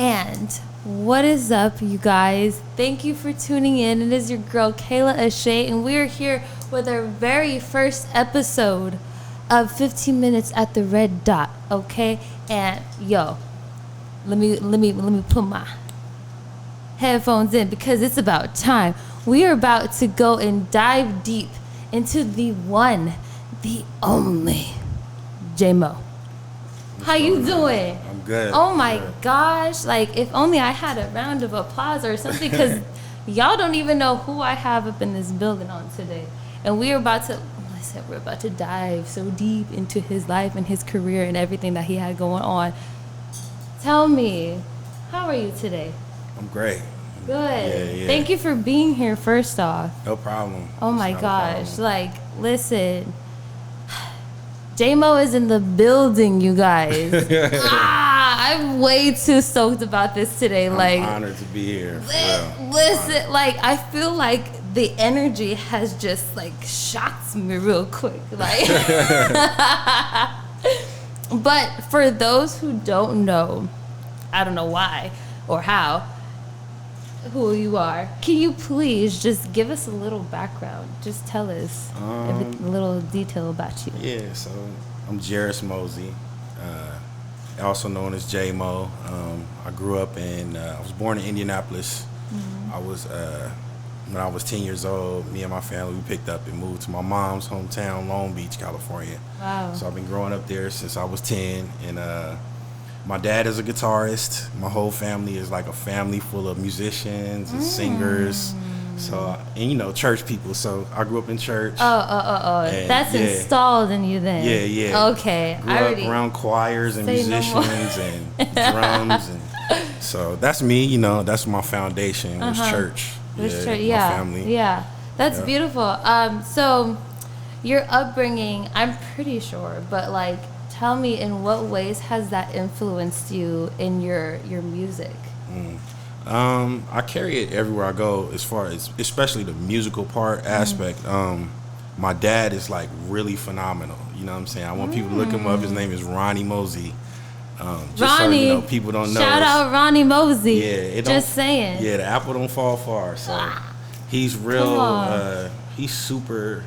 And what is up, you guys? Thank you for tuning in. It is your girl Kayla Ashaay, and we are here with our very first episode of 15 Minutes at the Red Dot. Okay, and yo, let me put my headphones in because it's about time. We are about to go and dive deep into the one, the only J-Mo. How you doing? I'm good. Oh my gosh. Like, if only I had a round of applause or something, because y'all don't even know who I have up in this building on today. And we're about to dive so deep into his life and his career and everything that he had going on. Tell me, how are you today? I'm great. Good. Yeah. Thank you for being here, first off. No problem. Oh my gosh. Like, listen. J-Mo is in the building, you guys. I'm way too stoked about this today. I'm honored to be here. Listen, like, I feel like the energy has just, like, shocked me real quick. Like, but for those who don't know, I don't know why or how, who you are, can you please just give us a little background? Just tell us a little detail about you. Yeah, so I'm Jarius Mozee, also known as J-Mo. I grew up I was born in Indianapolis. When I was 10 years old, me and my family, we picked up and moved to my mom's hometown, Long Beach, California. Wow. So I've been growing up there since I was 10, and my dad is a guitarist. My whole family is like a family full of musicians and singers. So, and church people. So I grew up in church. That's installed in you then. Yeah. Okay. Grew up around choirs and musicians and drums. And so that's me, that's my foundation was church. My family. Yeah. That's beautiful. So your upbringing, I'm pretty sure, but like, tell me, in what ways has that influenced you in your music? I carry it everywhere I go, as far as especially the musical part aspect. My dad is like really phenomenal. You know what I'm saying? I want people to look him up. His name is Mozee. Ronnie, so people don't know. Shout out Ronnie Mozee. Yeah, just saying. Yeah, the apple don't fall far. So he's real. He's super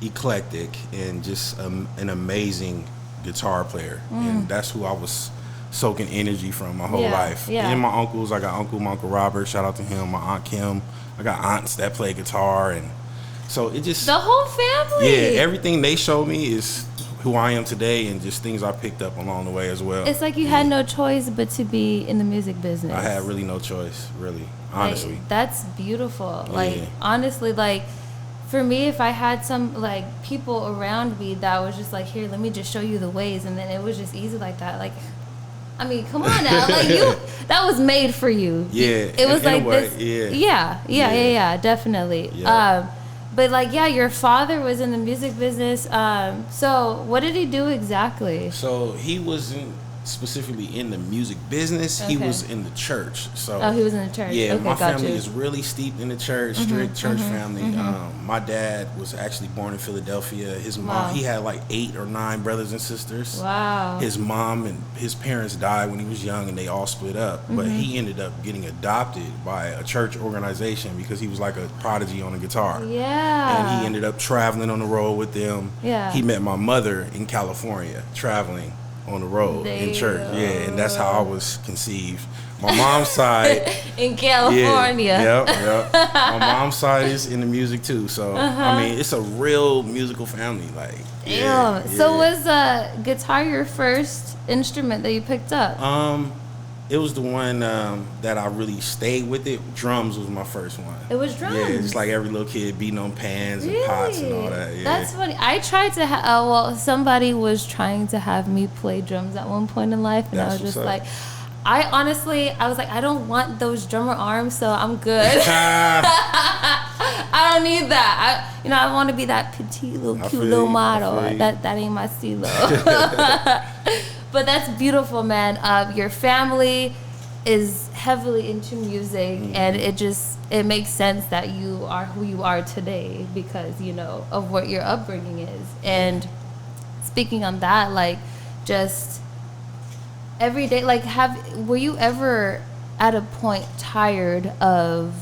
eclectic and just an amazing guitar player, and that's who I was soaking energy from my whole life. And my uncles, I got my Uncle Robert, shout out to him, my Aunt Kim, I got aunts that play guitar, and so it just the whole family. Yeah, everything they showed me is who I am today, and just things I picked up along the way as well. It's like you had no choice but to be in the music business. I had really no choice, really, honestly. Like, that's beautiful. Like, honestly, like, for me, if I had some, like, people around me that was just like, here, let me just show you the ways, and then it was just easy like that. Like, I mean, come on now. Like, that was made for you. Yeah. It was like this. Yeah, definitely. Yeah. But, like, your father was in the music business. So what did he do exactly? So he wasn't specifically in the music business. He was in the church. So he was in the church. Yeah, okay, my family is really steeped in the church, strict church family. My dad was actually born in Philadelphia. His mom, he had like 8 or 9 brothers and sisters. Wow. His mom and his parents died when he was young, and they all split up. But he ended up getting adopted by a church organization because he was like a prodigy on the guitar. Yeah. And he ended up traveling on the road with them. Yeah. He met my mother in California, traveling on the road in church. And that's how I was conceived. My mom's side in California. Yep. My mom's side is in the music too. So I mean, it's a real musical family. Like, So was guitar your first instrument that you picked up? It was the one that I really stayed with it. Drums was my first one. It was drums? Yeah, just like every little kid beating on pans and pots and all that. Yeah. That's funny. I tried to somebody was trying to have me play drums at one point in life, and I was just like, I was like, I don't want those drummer arms, so I'm good. I don't need that. I want to be that petite little cute little model. That ain't my stilo. But that's beautiful, man. Your family is heavily into music, and it makes sense that you are who you are today because of what your upbringing is. And speaking on that, like, just every day, like, were you ever at a point tired of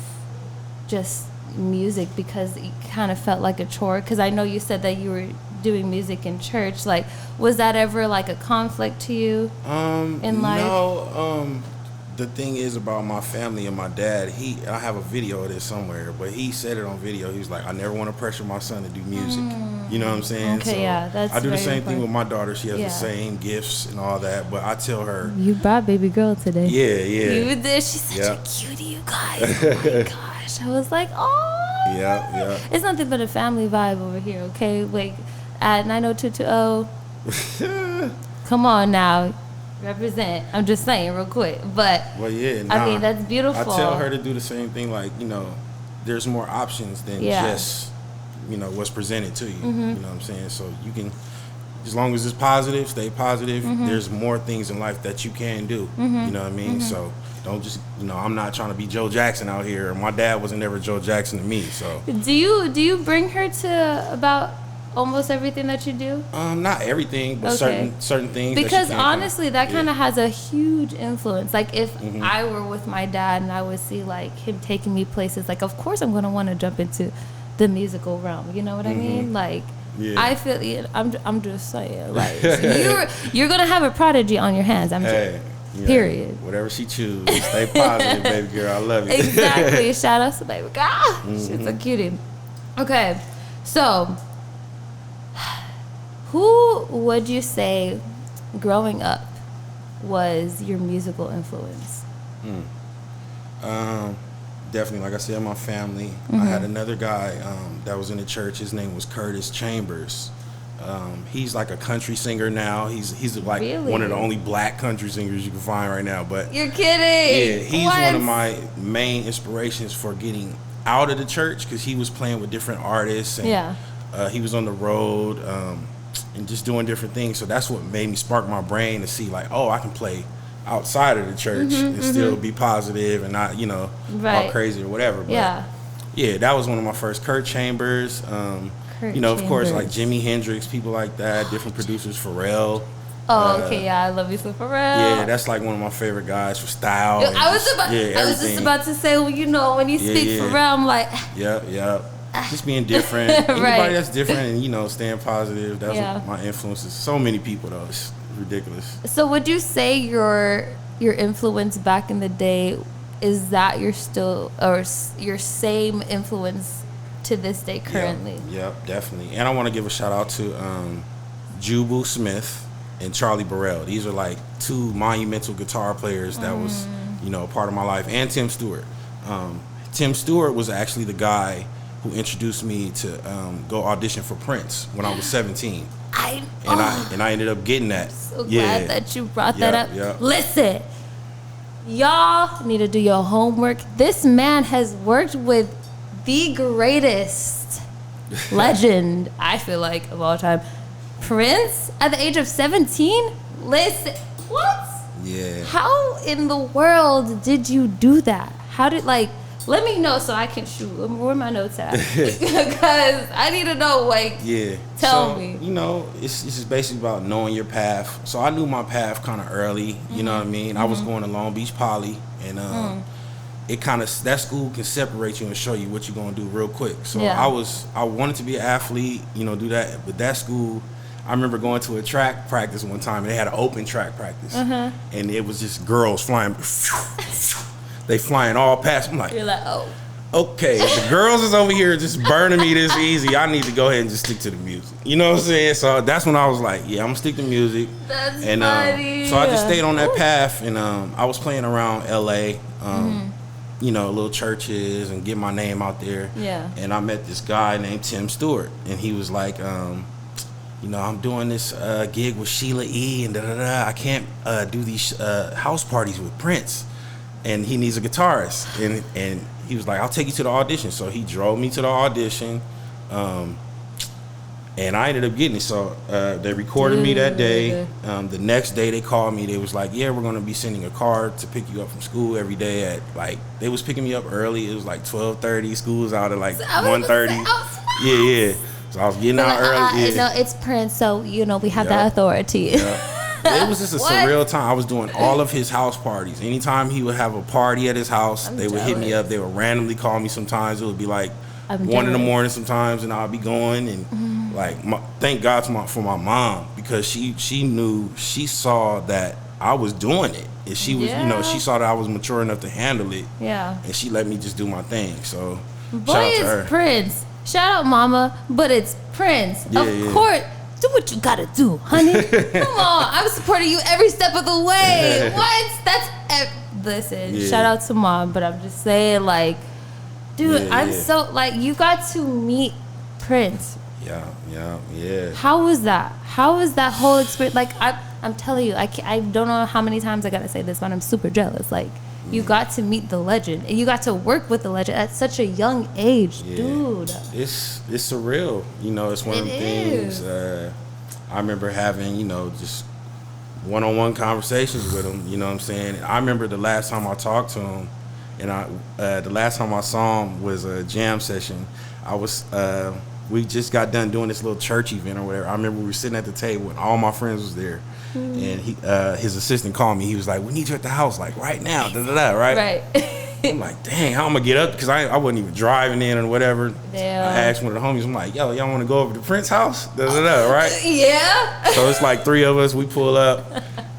just music because it kind of felt like a chore? Because I know you said that you were doing music in church. Like, was that ever like a conflict to you in life? No. The thing is about my family and my dad, I have a video of this somewhere, but he said it on video. He was like, I never want to pressure my son to do music. You know what I'm saying? Okay, so yeah, that's I do the same important. thing with my daughter. She has the same gifts and all that, but I tell her. You brought baby girl today. Yeah. You did. She's such a cutie, you guys. Oh my gosh. I was like, oh. Yeah. It's nothing but a family vibe over here, okay? Like, at 90220. Come on now. Represent. I'm just saying real quick. But, well, yeah, I mean, that's beautiful. I tell her to do the same thing. Like, there's more options than just, what's presented to you. You know what I'm saying? So you can, as long as it's positive, stay positive. There's more things in life that you can do. You know what I mean? So don't just, I'm not trying to be Joe Jackson out here. My dad wasn't ever Joe Jackson to me. So do you bring her to about almost everything that you do? Not everything, but certain things. Because honestly, that kind of has a huge influence. Like, if I were with my dad and I would see like him taking me places, like, of course I'm gonna want to jump into the musical realm. You know what I mean? Like, I feel. I'm just saying. Like, you're gonna have a prodigy on your hands. Period. Whatever she chooses, stay positive, baby girl. I love you. Exactly. Shout out to baby girl. She's a cutie. Okay, so. Who would you say, growing up, was your musical influence? Definitely, like I said, my family. I had another guy that was in the church. His name was Curtis Chambers. He's like a country singer now. He's like one of the only black country singers you can find right now. But you're kidding? Yeah, he's one of my main inspirations for getting out of the church because he was playing with different artists. And, he was on the road. And just doing different things. So that's what made me spark my brain to see, like, I can play outside of the church and still be positive and not, all crazy or whatever. But yeah, that was one of my first. Kurt Chambers, of course, like Jimi Hendrix, people like that, different producers, Pharrell. I love you for Pharrell. Yeah, that's like one of my favorite guys for style. I was just about to say, when you speak Pharrell, I'm like, Yep. Just being different. Anybody that's different and, staying positive. That's what my influences. So many people, though. It's ridiculous. So would you say your influence back in the day, is that your same influence to this day currently? Yep, definitely. And I want to give a shout out to Jubu Smith and Charlie Burrell. These are like two monumental guitar players that was, a part of my life. And Tim Stewart. Tim Stewart was actually the guy who introduced me to go audition for Prince when I was 17. I ended up getting that. So glad that you brought that up. Yep. Listen, y'all need to do your homework. This man has worked with the greatest legend, I feel like, of all time, Prince, at the age of 17. Listen, what? Yeah. How in the world did you do that? How did, like, let me know so I can shoot. Where my notes at? Because I need to know, like, tell me. It's just basically about knowing your path. So I knew my path kind of early, you know what I mean? I was going to Long Beach Poly, and it kind of, that school can separate you and show you what you're going to do real quick. So I wanted to be an athlete, do that. But that school, I remember going to a track practice one time, and they had an open track practice. And it was just girls flying. They flying all past. I'm like, you're like, okay, if the girls is over here just burning me this easy, I need to go ahead and just stick to the music. You know what I'm saying? So that's when I was like, I'm gonna stick to music. That's funny. So I just stayed on that path, and I was playing around LA, little churches and get my name out there. Yeah. And I met this guy named Tim Stewart, and he was like, I'm doing this gig with Sheila E. and I can't do these house parties with Prince, and he needs a guitarist. And he was like, I'll take you to the audition. So he drove me to the audition, and I ended up getting it. So they recorded me that day. The next day they called me. They was like, yeah, we're going to be sending a car to pick you up from school every day at, like, they was picking me up early. It was like 12:30. School was out at like 1:30. Yeah. So I was getting out early. No, it's Prince, so we have that authority. It was just a surreal time. I was doing all of his house parties. Anytime he would have a party at his house, they would hit me up. They would randomly call me sometimes. It would be like 1 in the morning sometimes, and I'll be going. And thank God for my mom, because she knew, she saw that I was doing it. And she was, she saw that I was mature enough to handle it. Yeah. And she let me just do my thing. So shout out to her. Prince. Shout out, mama, but it's Prince. Of course, do what you gotta do, honey. Come on, I'm supporting you every step of the way. What? Listen, shout out to mom, but I'm just saying, like, dude, I'm so, like, you got to meet Prince. Yeah. How was that? How was that whole experience? Like, I'm telling you, I don't know how many times I gotta say this, but I'm super jealous. Like, you got to meet the legend, and you got to work with the legend at such a young age, dude. It's surreal. It's one of the things. I remember having, just one-on-one conversations with him. You know what I'm saying? I remember the last time I talked to him, and the last time I saw him was a jam session. We just got done doing this little church event or whatever. I remember we were sitting at the table, and all my friends was there. And his assistant called me. He was like, we need you at the house, like, right now, right? I'm like, dang, how am I get up? Because I wasn't even driving in or whatever. Damn. I asked one of the homies, I'm like, yo, y'all want to go over to Prince's house? Right? Yeah. So it's like 3 of us, we pull up.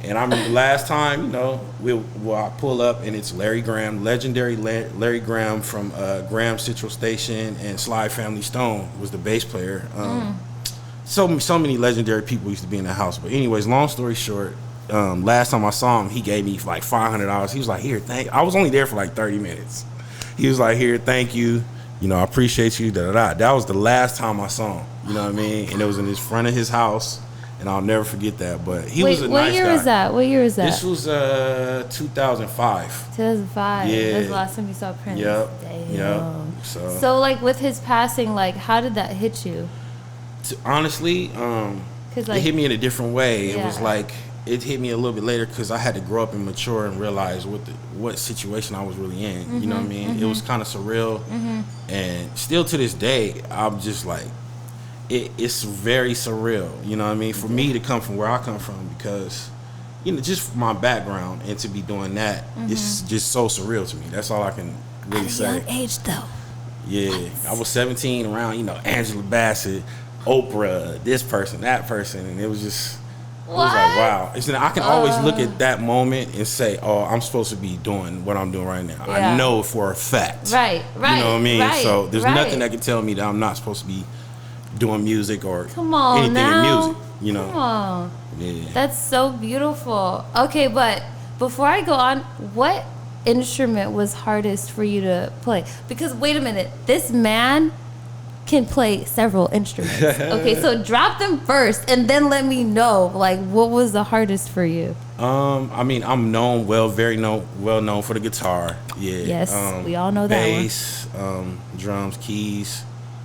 And I remember the last time, I pull up, and it's Larry Graham, legendary Larry Graham from Graham Central Station, and Sly Family Stone was the bass player. So many legendary people used to be in the house. But anyways, long story short, last time I saw him, he gave me like $500. He was like, here, I was only there for like 30 minutes. He was like, here, thank you. I appreciate you, That was the last time I saw him. You know what I mean? And it was in his front of his house, and I'll never forget that. But he was a nice guy. What year was that? This was 2005. 2005. Yeah. That was the last time you saw Prince. Yep. Damn. Yep. So like, with his passing, like, how did that hit you? Honestly, it hit me in a different way. It was like, it hit me a little bit later, because I had to grow up and mature and realize what situation I was really in. You know what I mean? It was kind of surreal, and still to this day, I'm just like, it's very surreal. You know what I mean? For me to come from where I come from, because just my background, and to be doing that, it's just so surreal to me. That's all I can really say. At a young age, though. Yeah, I was 17 around, Angela Bassett, Oprah, this person, that person, and it was just, it was like, wow. I can always look at that moment and say, oh, I'm supposed to be doing what I'm doing right now. Yeah. I know for a fact. Right. You know what I mean? So there's nothing that can tell me that I'm not supposed to be doing music or anything in music. Come on. Yeah. That's so beautiful. Okay, but before I go on, what instrument was hardest for you to play? Because wait a minute, this man can play several instruments. Okay, so drop them first, and then let me know, like, what was the hardest for you? I mean, I'm well known for the guitar. Yeah. Yes, we all know that. Bass, drums, keys.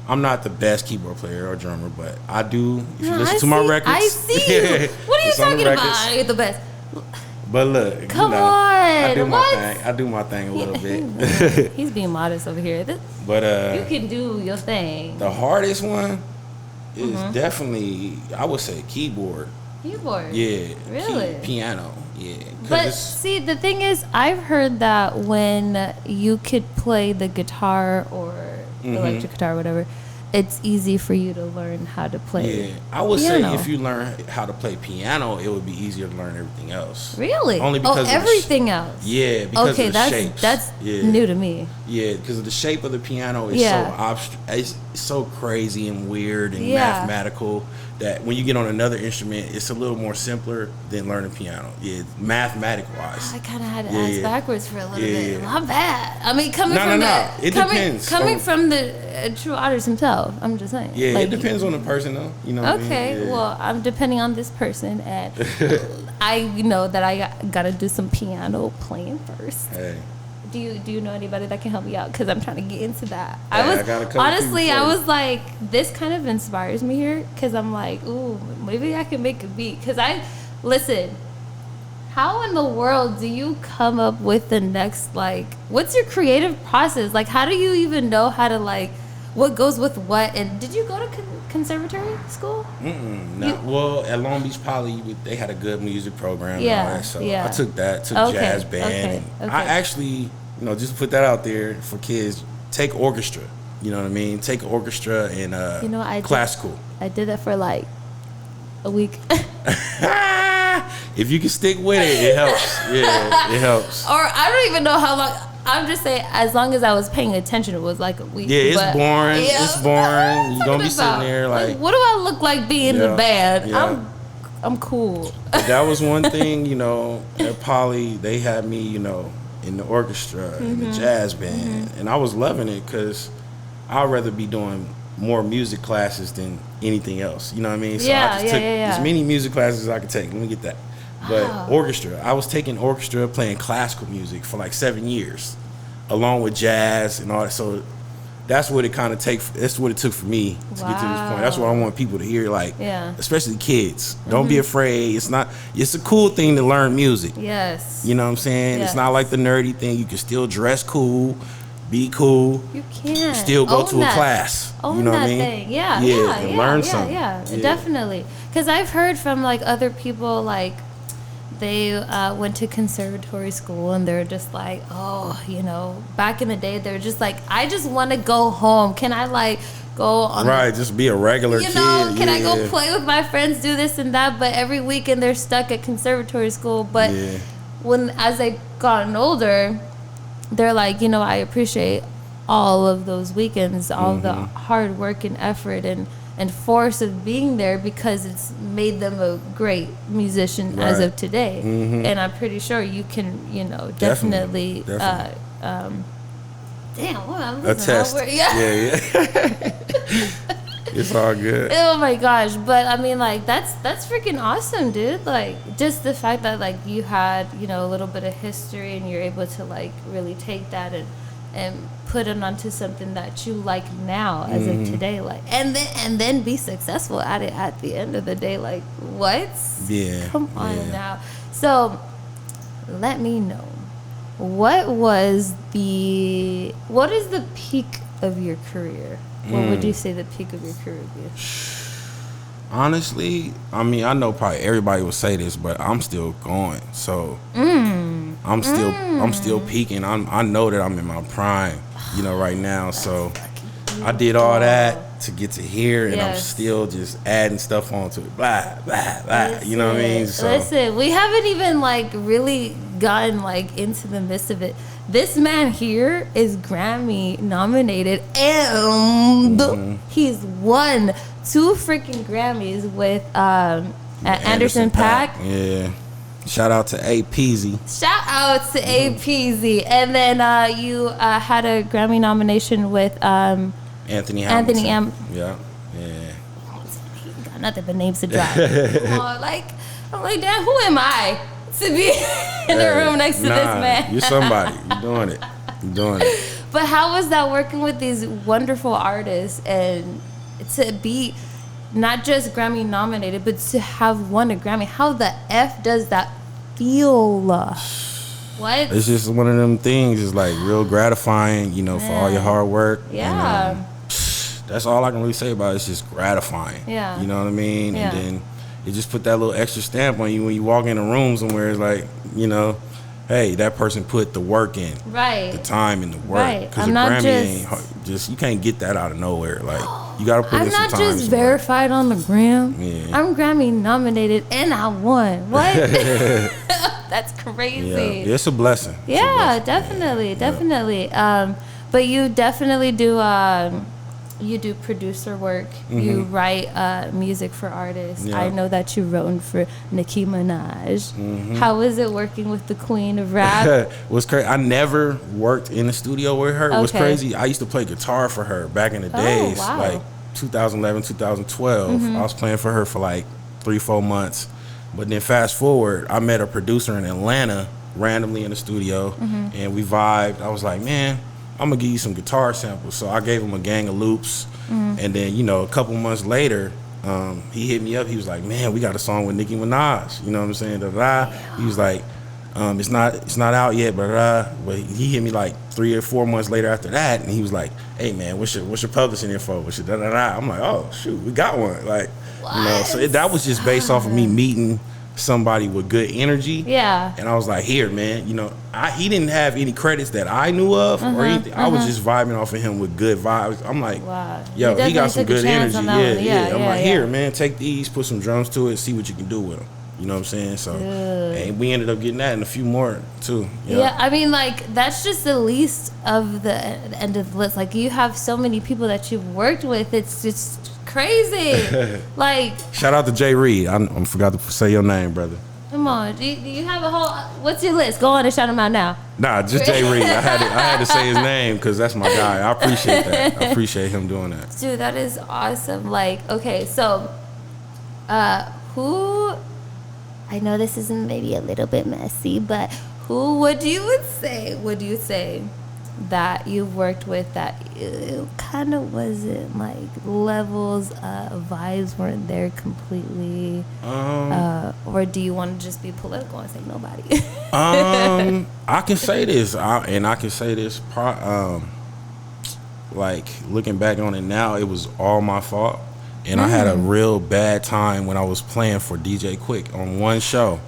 I'm not the best keyboard player or drummer, but I do. If you listen to my records, I see you. What are you talking about? You're the best. But look, come on. I do my thing. I do my thing a little bit. He's being modest over here. But you can do your thing. The hardest one is definitely, I would say, keyboard. Keyboard? Yeah. Really? Piano. Yeah. But see, the thing is, I've heard that when you could play the guitar or electric guitar, whatever, it's easy for you to learn how to play. Yeah, I would say if you learn how to play piano, it would be easier to learn everything else. Really? Only because everything else. Yeah, because of the shapes. That's new to me. Yeah, because of the shape of the piano is so it's so crazy and weird and mathematical that when you get on another instrument, it's a little more simpler than learning piano. Yeah, mathematic wise. I kind of had to ask backwards for a little bit. My bad. I mean, coming from the true artist himself. I'm just saying. Yeah, it depends on the person, though. You know. Okay, what I mean? Well, I'm depending on this person, and I know that I gotta do some piano playing first. Hey. Do you know anybody that can help me out? Because I'm trying to get into that. I was like, this kind of inspires me here, because I'm like, ooh, maybe I can make a beat. Because listen, how in the world do you come up with the next, like, what's your creative process? Like, how do you even know how to, like, what goes with what? And did you go to conservatory school? Well, at Long Beach Poly, they had a good music program. And all that, so I took that, jazz band. And I actually, just put that out there for kids, take orchestra. You know what I mean? Take orchestra and classical. I did that for like a week. If you can stick with it, it helps. Yeah, it helps. Or I don't even know how long. I'm just saying, as long as I was paying attention, it was like a week. Yeah, it's boring. Yeah, it's boring. You're gonna be sitting there like, what do I look like being the band? Yeah. I'm cool. But that was one thing, at Poly, they had me, in the orchestra, in the jazz band, and I was loving it because I'd rather be doing more music classes than anything else. You know what I mean? So I just took as many music classes as I could take. Let me get that. But orchestra, I was taking orchestra, playing classical music for like 7 years, along with jazz and all that. So that's what it kind of that's what it took for me to get to this point. That's what I want people to hear, like, especially kids. Don't be afraid. It's a cool thing to learn music. Yes. You know what I'm saying? It's not like the nerdy thing. You can still dress cool, be cool. You can still go to a class. Own you know that what I mean? Thing. And learn something. Yeah, definitely. Because I've heard from like other people, like, they went to conservatory school and they're just like, back in the day, they're just like, I just want to go home. Can I like go on? Right, just be a regular kid. Can I go play with my friends, do this and that? But every weekend they're stuck at conservatory school. But as they gotten older, they're like, I appreciate all of those weekends, all the hard work and effort and force of being there, because it's made them a great musician as of today. And I'm pretty sure you can, definitely. Damn, I'm attest. Yeah. It's all good. Oh my gosh. But I mean, like, that's freaking awesome, dude. Like, just the fact that, like, you had, a little bit of history and you're able to, like, really take that and put it onto something that you like now as of today, like, and then be successful at it at the end of the day. Like, what? Yeah. Come on now. So let me know, what is the peak of your career? What would you say the peak of your career would be? Honestly, I mean, I know probably everybody would say this, but I'm still going. So I'm still peaking. I know that I'm in my prime, right now. So I did all that to get to here, and I'm still just adding stuff onto it. Blah, blah, blah. You know what I mean? So, listen, we haven't even, like, really gotten, like, into the midst of it. This man here is Grammy nominated, and he's won 2 freaking Grammys with Anderson Paak. Yeah. Shout out to APZ. And then you had a Grammy nomination with Anthony Hamilton. Yeah. Got nothing but names to drop. I'm like, damn, who am I to be in the room next to this man? You're somebody. You're doing it. But how was that working with these wonderful artists and to be not just Grammy nominated, but to have won a Grammy? How the F does that feel? What? It's just one of them things. It's like real gratifying, for all your hard work. Yeah. And, that's all I can really say about it. It's just gratifying. Yeah. You know what I mean? Yeah. And then it just put that little extra stamp on you when you walk in a room somewhere. It's like, hey, that person put the work in. Right. The time and the work. Right. Because a Grammy ain't just, you can't get that out of nowhere. Like, you got to put in some time. I'm not just verified on the gram. Yeah. I'm Grammy nominated and I won. What? That's crazy. Yeah, it's a blessing. Yeah, definitely. But you definitely do you do producer work. You write music for artists. I know that you wrote for Nicki Minaj. How was it working with the queen of rap? It was crazy. I never worked in the studio with her. It was crazy. I used to play guitar for her back in the days, like 2011, 2012. I was playing for her for like 3-4 months. But then fast forward, I met a producer in Atlanta randomly in the studio, and we vibed. I was like, man, I'm gonna give you some guitar samples. So I gave him a gang of loops, and then, you know, a couple months later, he hit me up. He was like, man, we got a song with Nicki Minaj. You know what I'm saying? He was like, it's not out yet, but he hit me like 3 or 4 months later after that, and he was like, hey man, what's your publishing info? What's your I'm like, oh shoot, we got one. Like, you know, so that was just based off of me meeting somebody with good energy. Yeah. And I was like, here, man, you know, he didn't have any credits that I knew of or anything. I was just vibing off of him with good vibes. I'm like, wow, yo, he got some good energy. Yeah. I'm like, here, man, take these, put some drums to it, see what you can do with them. You know what I'm saying? So, and we ended up getting that and a few more too. Yeah, I mean, like, that's just the least of the end of the list. Like, you have so many people that you've worked with. It's just crazy. Like, shout out to Jay Reed. I forgot to say your name, brother. Come on, do you have a whole? What's your list? Go on and shout him out now. Nah, just Jay Reed. I had to say his name because that's my guy. I appreciate that. I appreciate him doing that. Dude, that is awesome. Like, okay, so, who? I know this is maybe a little bit messy, but who would you say that you worked with that it kind of wasn't like levels vibes weren't there completely, or do you want to just be political and say nobody? I can say this, and I can say this like looking back on it now, it was all my fault. And I had a real bad time when I was playing for DJ Quik on one show.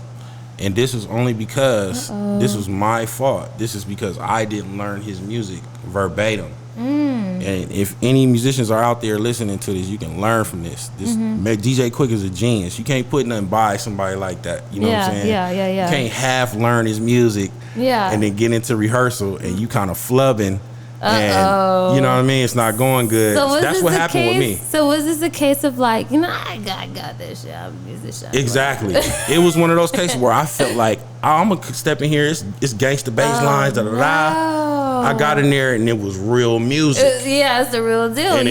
And this was only because this was my fault. This is because I didn't learn his music verbatim. And if any musicians are out there listening to this, you can learn from this. DJ Quik is a genius. You can't put nothing by somebody like that. You know what I'm saying? Yeah. You can't half learn his music and then get into rehearsal and you kind of flubbing. And you know what I mean? It's not going good. So that's what happened with me. So was this a case of like, you know, I got this shit. I'm a musician. Exactly. It was one of those cases where I felt like, I'm gonna step in here. It's gangsta bass lines. I got in there and it was real music. It's the real deal. And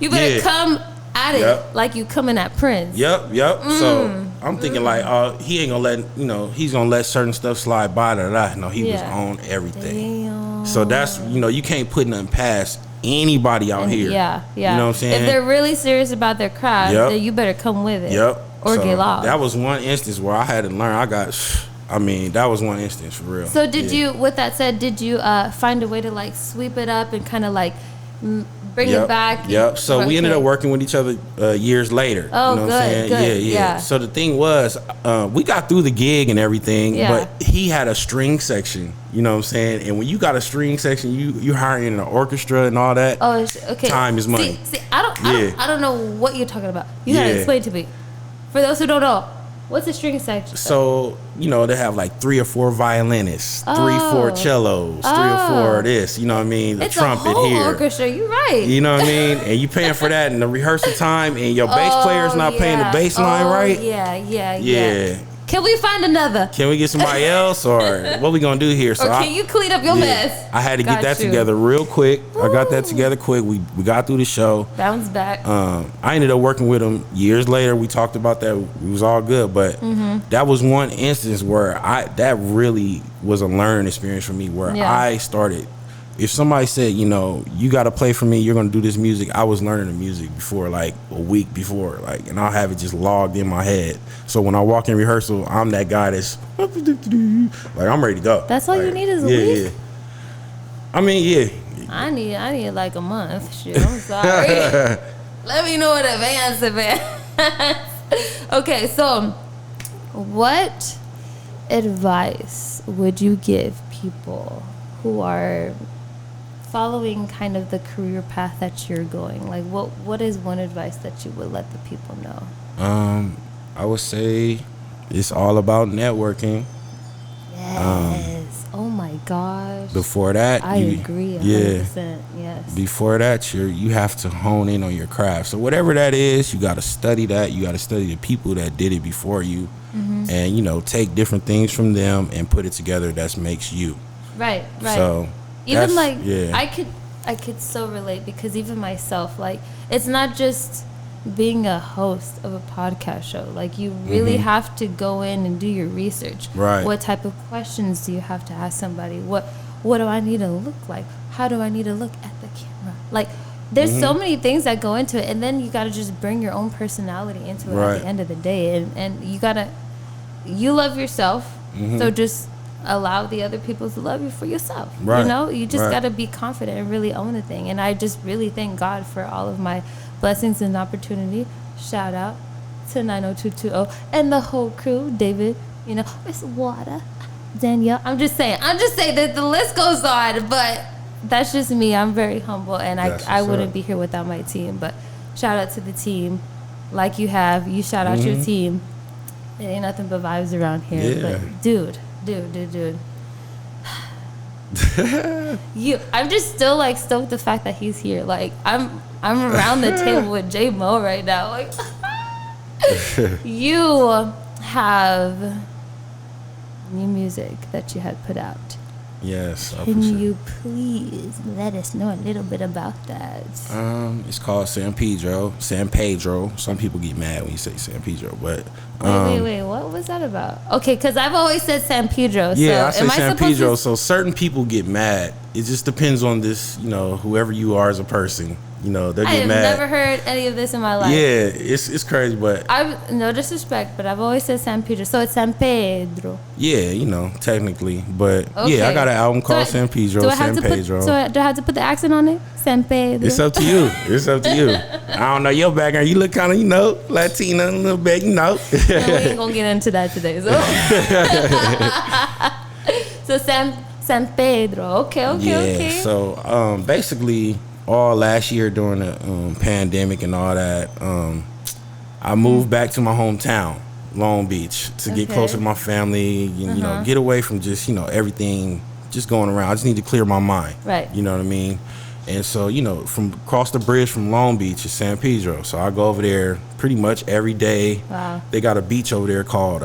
you better come at it like you coming at Prince. Yep. So I'm thinking like, he ain't gonna let, he's gonna let certain stuff slide by. No, he was on everything. Damn. So that's, you can't put nothing past anybody out here. Yeah. You know what I'm saying? If they're really serious about their craft, then you better come with it. Or get lost. That was one instance where I had to learn. That was one instance for real. So did you, with that said, did you find a way to like sweep it up and kind of like bring it back? So we ended up working with each other years later. Oh, you know what I'm saying? Good. Yeah. So the thing was, we got through the gig and everything, but he had a string section. You know what I'm saying? And when you got a string section, you're hiring an orchestra and all that. Oh, okay. Time is money. See, I don't know what you're talking about. You gotta explain to me. For those who don't know, what's a string section? So, they have like 3 or 4 violinists, 3 or 4 cellos, 3 or 4 this, you know what I mean? The trumpet a whole here. Orchestra, you're right. You know what I mean? And you paying for that in the rehearsal time and your bass player's not paying the bass line right. Yeah. Can we find another? Can we get somebody else, or what we gonna do here? So can you clean up your mess? I had to get that together real quick. I got that together quick. We got through the show. Bounce back. I ended up working with him years later. We talked about that. It was all good, but that was one instance where that really was a learning experience for me. Where I started. If somebody said, you got to play for me, you're going to do this music, I was learning the music before, like a week before, and I'll have it just logged in my head. So when I walk in rehearsal, I'm that guy that's like, I'm ready to go. That's all you need is a week? Yeah. I mean, I need like a month. Shit, I'm sorry. Let me know in advance. Okay, so what advice would you give people who are following kind of the career path that you're going? Like, what is one advice that you would let the people know? I would say it's all about networking. Yes. Oh my gosh. Before that, I agree. 100%, yes. Before that, you have to hone in on your craft. So whatever that is, you got to study that. You got to study the people that did it before you, and take different things from them and put it together. That makes you. Right. So even like I could so relate, because even myself, like, it's not just being a host of a podcast show. Like, you really have to go in and do your research. Right. What type of questions do you have to ask somebody? What do I need to look like? How do I need to look at the camera? Like, there's so many things that go into it, and then you got to just bring your own personality into it at the end of the day. And you love yourself, so just allow the other people to love you for yourself. Right. You just got to be confident and really own the thing. And I just really thank God for all of my blessings and opportunity. Shout out to 90220 and the whole crew. David, Miss Water, Danielle. I'm just saying that the list goes on, but that's just me. I'm very humble, and I wouldn't be here without my team. But shout out to the team. Like you shout out your team. It ain't nothing but vibes around here. Yeah. But dude. I'm just still like stoked the fact that he's here. Like, I'm around the table with J Mo right now. Like, you have new music that you had put out. Yes. Can you please let us know a little bit about that? It's called San Pedro. Some people get mad when you say San Pedro, but wait. What was that about? Okay, because I've always said San Pedro. Yeah, so I say San Pedro. So certain people get mad. It just depends on this, whoever you are as a person. They get mad. I have never heard any of this in my life. Yeah, it's crazy, but I've no disrespect, but I've always said San Pedro, so it's San Pedro. Yeah, technically, but I got an album called San Pedro. San Pedro. Do I have to put the accent on it? San Pedro. It's up to you. I don't know your background. You look kind of, Latina a little bit, No, we ain't gonna get into that today. So San Pedro. Okay. So basically, all last year during the pandemic and all that, I moved back to my hometown, Long Beach, to get closer to my family. Get away from just everything just going around. I just need to clear my mind. Right. You know what I mean? And so from across the bridge from Long Beach is San Pedro. So I go over there pretty much every day. Wow. They got a beach over there called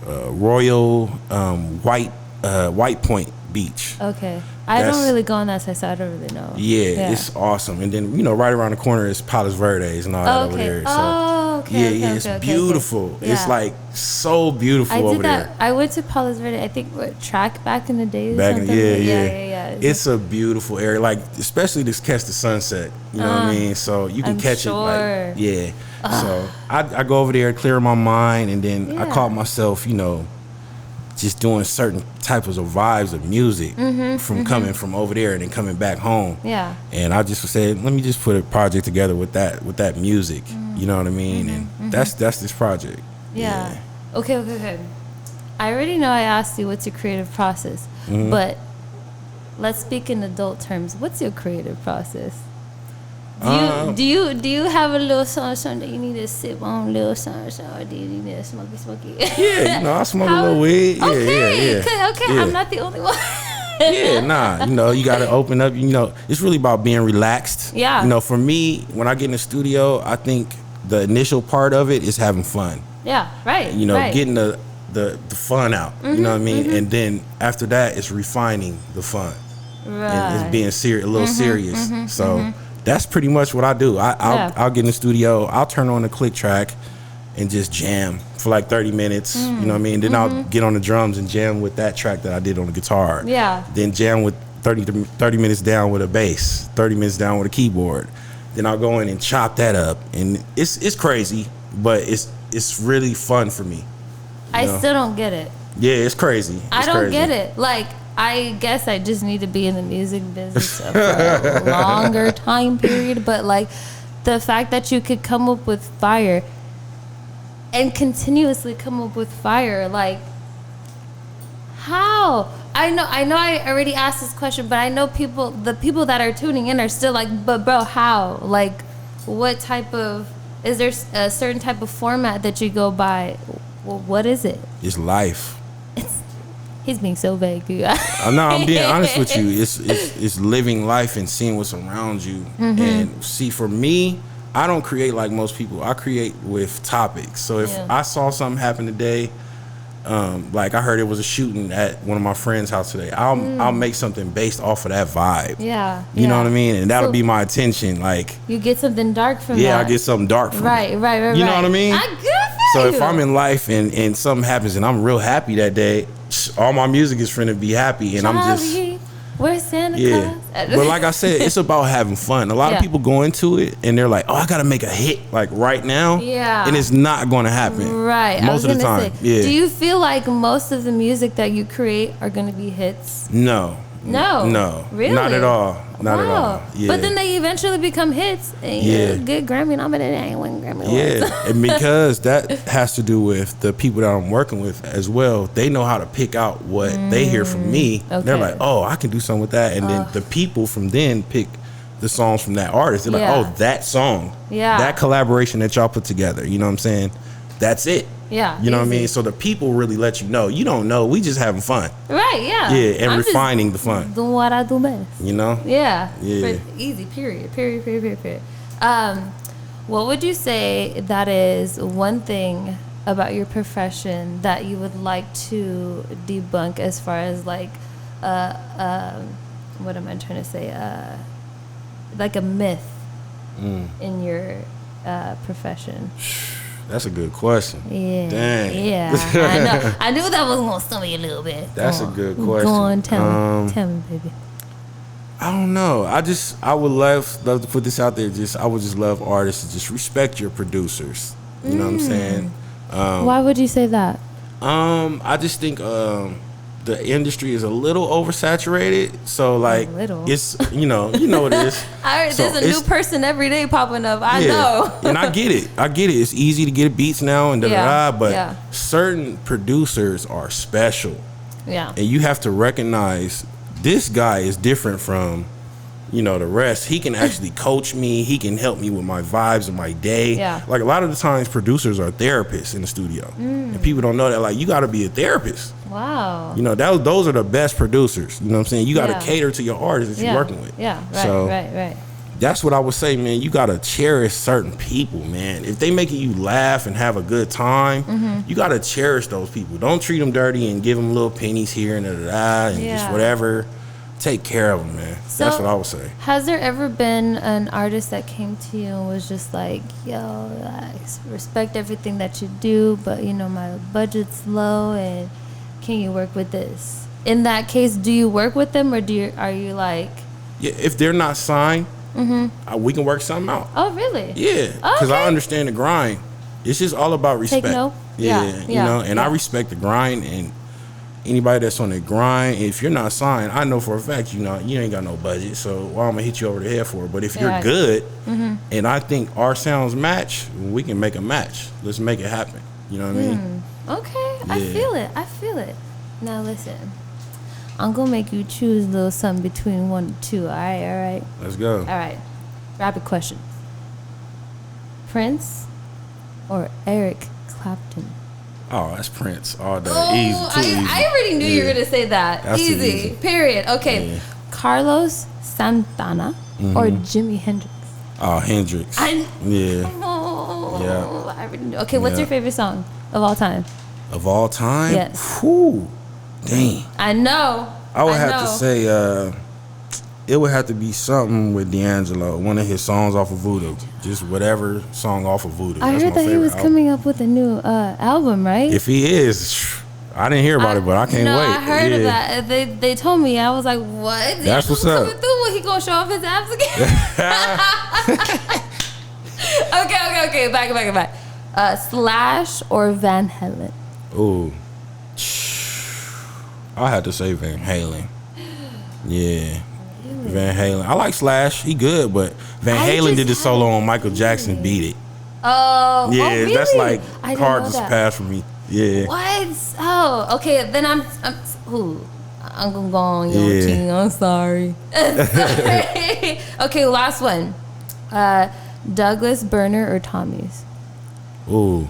Royal White Point Beach. Okay. I don't really go on that side, so I don't really know. Yeah, it's awesome. And then, right around the corner is Palos Verdes and all that over there. So, it's beautiful. Okay. It's like so beautiful over there. I went to Palos Verdes, I think, track back in the day. Yeah. It's a beautiful area, like, especially to catch the sunset. You know what I mean? So you can catch it. So I go over there, clear my mind, and then I caught myself, just doing certain types of vibes of music from coming from over there and then coming back home. Yeah. And I just said, let me just put a project together with that music. You know what I mean? And that's this project. Yeah. Okay. I already know I asked you what's your creative process, but let's speak in adult terms. What's your creative process? Do you have a little something that you need to sip on, a little something, or do you need to smoky? Yeah, I smoke a little weed. Okay, I'm not the only one. You got to open up. It's really about being relaxed. Yeah. For me, when I get in the studio, I think the initial part of it is having fun. Yeah, right. Getting the fun out. You know what I mean? And then after that, it's refining the fun. Right. And it's being a little serious. That's pretty much what I do. I'll get in the studio, I'll turn on the click track and just jam for like 30 minutes, you know what I mean? Then I'll get on the drums and jam with that track that I did on the guitar. Yeah. Then jam with 30 minutes down with a bass, 30 minutes down with a keyboard. Then I'll go in and chop that up. And it's crazy, but it's really fun for me. I still don't get it. Yeah, it's crazy. I don't get it. Like, I guess I just need to be in the music business for a longer time period. But like the fact that you could come up with fire and continuously come up with fire, like how? I know I already asked this question, but I know the people that are tuning in are still like, but bro, how? Like, what type of, is there a certain type of format that you go by? Well, what is it? It's life. He's being so vague. I'm being honest with you. It's living life and seeing what's around you. And see, for me, I don't create like most people. I create with topics. So if I saw something happen today, like I heard it was a shooting at one of my friends' house today, I'll make something based off of that vibe. Yeah. You know what I mean? And that'll be my attention. Like, you get something dark from that. Yeah, I get something dark from it. Right. You know what I mean? I get So if I'm in life and something happens and I'm real happy that day, all my music is finna be happy, and I'm just where's Santa Claus? But like I said, it's about having fun. A lot of people go into it and they're like, "Oh, I gotta make a hit like right now," and it's not going to happen. Right, most of the time. Do you feel like most of the music that you create are going to be hits? No, really, not at all. Not at all. Yeah. But then they eventually become hits. And you get Grammy nominated. I ain't win Grammy awards. And because that has to do with the people that I'm working with as well. They know how to pick out what they hear from me. They're like, "Oh, I can do something with that," and then the people from then pick the songs from that artist. They're like, "Oh, that song, that collaboration that y'all put together." You know what I'm saying? That's it. Yeah. You know what I mean? So the people really let you know. You don't know. We just having fun. Right, yeah. Yeah, and I'm refining the fun. Doing what I do best. You know? Yeah. Yeah. Easy, period. What would you say that is one thing about your profession that you would like to debunk as far as like, what am I trying to say? Like a myth in your profession? That's a good question. Yeah. Dang. Yeah. I know. I knew that was gonna stumble you a little bit. That's a good question. Go on, tell me, baby. I don't know. I would love to put this out there. I would just love artists to just respect your producers. You know what I'm saying? Why would you say that? I just think the industry is a little oversaturated. So like, it's you know what it is. I heard there's a new person every day popping up. I know. And I get it. It's easy to get beats now and but certain producers are special. Yeah. And you have to recognize this guy is different from the rest. He can actually coach me. He can help me with my vibes and my day. Yeah. Like a lot of the times producers are therapists in the studio. And people don't know that. Like, you got to be a therapist. Wow. Those are the best producers. You know what I'm saying? You got to cater to your artists that you're working with. Yeah, right. That's what I would say, man. You got to cherish certain people, man. If they making you laugh and have a good time, you got to cherish those people. Don't treat them dirty and give them little pennies here and and just whatever. Take care of them, man. So, that's what I would say. Has there ever been an artist that came to you and was just like, "Yo, I respect everything that you do, but my budget's low, and can you work with this?" In that case, do you work with them, or are you like? Yeah, if they're not signed, we can work something out. Oh, really? Yeah, because I understand the grind. It's just all about respect. Take note. And I respect the grind, and anybody that's on the grind, if you're not signed, I know for a fact you ain't got no budget, so I'm gonna hit you over the head for it. But if you're good, and I think our sounds match, we can make a match. Let's make it happen. You know what I mean? Okay, yeah. I feel it. Now listen, I'm gonna make you choose a little something between 1 and 2. All right. Let's go. All right. Rapid question: Prince or Eric Clapton? Oh, that's Prince all day. Easy. I already knew you were going to say that. That's easy. Period. Okay. Yeah. Carlos Santana or Jimi Hendrix? Oh, Hendrix. I already knew. Okay, what's your favorite song of all time? Of all time? Yes. Whew. Dang. I know. I would have to say it would have to be something with D'Angelo, one of his songs off of Voodoo. Just whatever song off of Voodoo. I heard that he was coming up with a new album, right? If he is, I didn't hear about it, but I can't wait. I heard of that. They told me. I was like, what? That's what's up. Coming through? He gonna show off his abs again? Okay. Back. Slash or Van Halen? Ooh. I had to say Van Halen. Yeah. Van Halen. I like Slash. He good, but Van Halen did the solo on Michael Jackson. Beat it. Oh, yeah. Really? That's like hard to pass for me. Yeah. What? Oh, okay. Then I'm gonna go on your team. I'm sorry. Okay, last one. Douglas, Burner, or Tommy's? Ooh.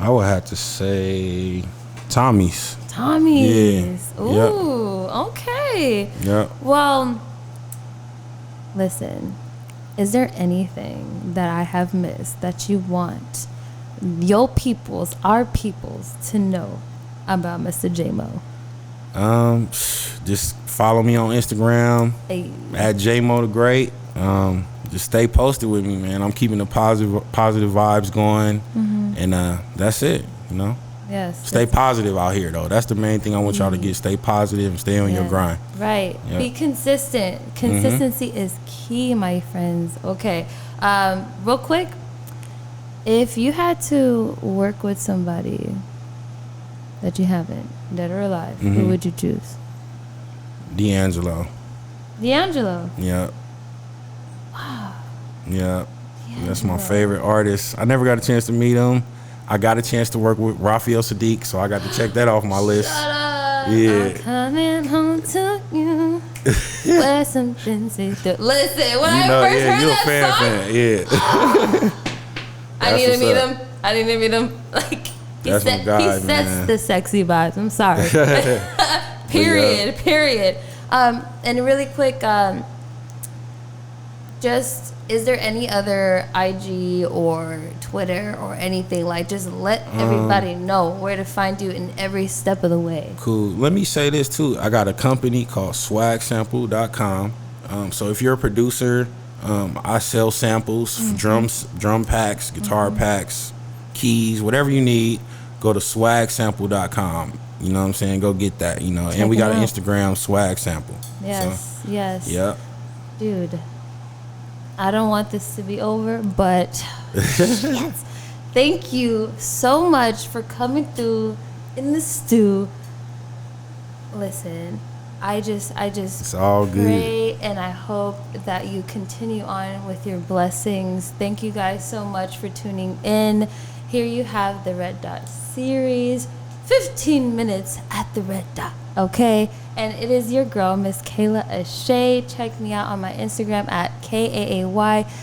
I would have to say Tommy's. Tommy's. Yeah. Ooh, okay. Yeah. Well, listen, is there anything that I have missed that you want your peoples, our peoples, to know about Mr. J-Mo? Just follow me on Instagram at J-Mo the Great. Just stay posted with me, man. I'm keeping the positive vibes going, and that's it. You know. Yes. Stay positive out here, though. That's the main thing I want y'all to get. Stay positive and stay on your grind. Right. Yep. Be consistent. Consistency is key, my friends. Okay. Real quick, if you had to work with somebody that you haven't, dead or alive, who would you choose? D'Angelo. Yeah. Wow. Yeah. That's my favorite artist. I never got a chance to meet him. I got a chance to work with Raphael Sadiq, so I got to check that off my list. Shut up. Yeah. I'm coming home to you. Where something to do. Listen, when I first heard that song, I need to meet him. I need to meet him. Like he sets the sexy vibes. I'm sorry. Period. And really quick, just is there any other IG or Twitter or anything, like just let everybody know where to find you in every step of the way? Cool. Let me say this too. I got a company called swagsample.com. So if you're a producer, I sell samples, drum packs, guitar packs, keys, whatever you need. Go to swagsample.com. You know what I'm saying? Go get that, you know. And we got an Instagram, Swag Sample. Yes, so, yes. Yep. Dude, I don't want this to be over, but yes. Thank you so much for coming through in the stew. Listen, I just it's all pray good. And I hope that you continue on with your blessings. Thank you guys so much for tuning in. Here you have the Red Dot series, 15 minutes at the Red Dot, okay? And it is your girl, Miss Kayla Ashaay. Check me out on my Instagram at KAAYASHAY.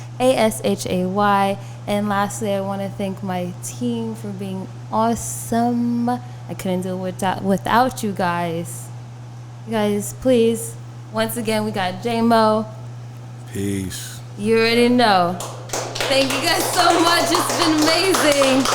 And lastly, I want to thank my team for being awesome. I couldn't do it without you guys. You guys, please, once again, we got J-Mo. Peace. You already know. Thank you guys so much. It's been amazing.